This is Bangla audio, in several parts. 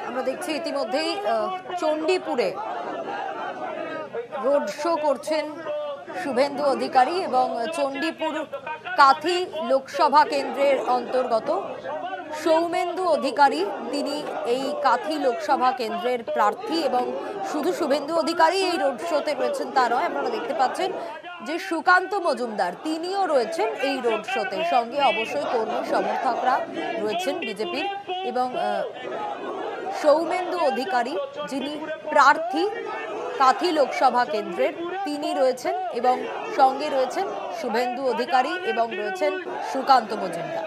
আমরা দেখছি ইতিমধ্যেই চণ্ডীপুরে রোড শো করছেন শুভেন্দু অধিকারী এবং চণ্ডীপুর কাথি লোকসভা কেন্দ্রের অন্তর্গত সৌমেন্দু অধিকারী, তিনি এই কাথি লোকসভা কেন্দ্রের প্রার্থী এবং শুধু শুভেন্দু অধিকারী এই রোড শোতে রয়েছেন তা নয়, আপনারা দেখতে পাচ্ছেন যে সুকান্ত মজুমদার তিনিও রয়েছেন এই রোড শোতে। সঙ্গে অবশ্যই কর্মী সমর্থকরা রয়েছেন বিজেপির এবং সৌমেন্দু অধিকারী যিনি প্রার্থী কাথি লোকসভা কেন্দ্রের তিনি রয়েছেন এবং সঙ্গে রয়েছেন শুভেন্দু অধিকারী এবং রয়েছেন সুকান্ত মজুমদার।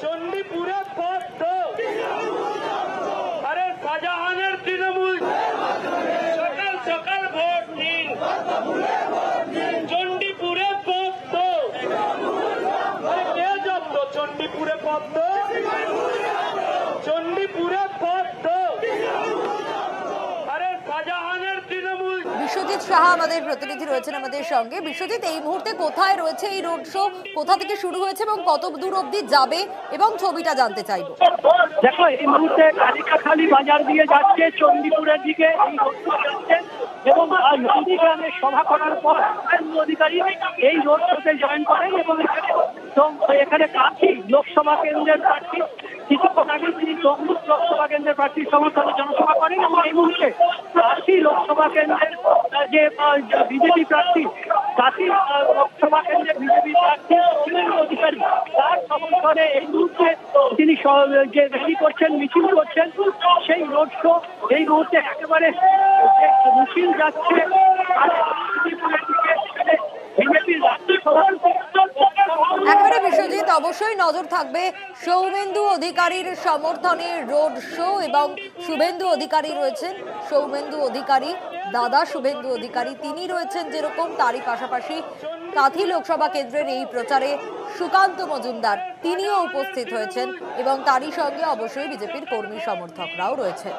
চণ্ডীপুরে পদ্ম আরে শাহজাহানের তৃণমূল সকাল সকাল ভোট নিন। চণ্ডীপুরে পদ্ম কে জব্দ? চণ্ডীপুরে পদ্ম, চণ্ডীপুরে পদ্ম আরে শাহজাহানের তৃণমূল। বিশ্বজিৎ সাহা আমাদের প্রতিনিধি রয়েছেন আমাদের সঙ্গে। বিশ্বজিৎ, এই মুহূর্তে কোথায় রয়েছে এই রোড শো, কোথা থেকে শুরু হয়েছে এবং কত দূর অবধি যাবে এবং ছবিটা জানতে চাইবো। দেখো, এই মুহূর্তে কালিকাখালী বাজার দিয়ে যাচ্ছে চণ্ডীপুরের দিকে এই রোড শো যাচ্ছে এবং নন্দীগ্রামে সভা করার পর শুভেন্দু অধিকারী এই রোড শোতে জয়েন করেন এবং এখানে কাথি লোকসভা কেন্দ্রের প্রার্থী কিছুক্ষণ আগে তিনি তমলুক লোকসভা কেন্দ্রের প্রার্থীর সমর্থনে জনসভা করেন এবং এই মুহূর্তে কাথি লোকসভা কেন্দ্রের যে বিজেপি প্রার্থী কাথি লোকসভা কেন্দ্রের বিজেপি প্রার্থী শুভেন্দু অধিকারী তার সমর্থনে এই মুহূর্তে তিনি যে র্যালি করছেন, মিছিল করছেন, সেই রোড শো এই মুহূর্তে একেবারে মিছিল যাচ্ছে বিজেপির রাজ্য সভাপতি। একেবারে বিশ্বজিৎ, অবশ্যই নজর থাকবে সৌমেন্দু অধিকারীর সমর্থনে রোড শো এবং শুভেন্দু অধিকারী রয়েছেন, সৌমেন্দু অধিকারী দাদা শুভেন্দু অধিকারী তিনি রয়েছেন যেরকম, তারই পাশাপাশি কাথি লোকসভা কেন্দ্রের এই প্রচারে সুকান্ত মজুমদার তিনিও উপস্থিত হয়েছেন এবং তারই সঙ্গে অবশ্যই বিজেপির কর্মী সমর্থকরাও রয়েছেন।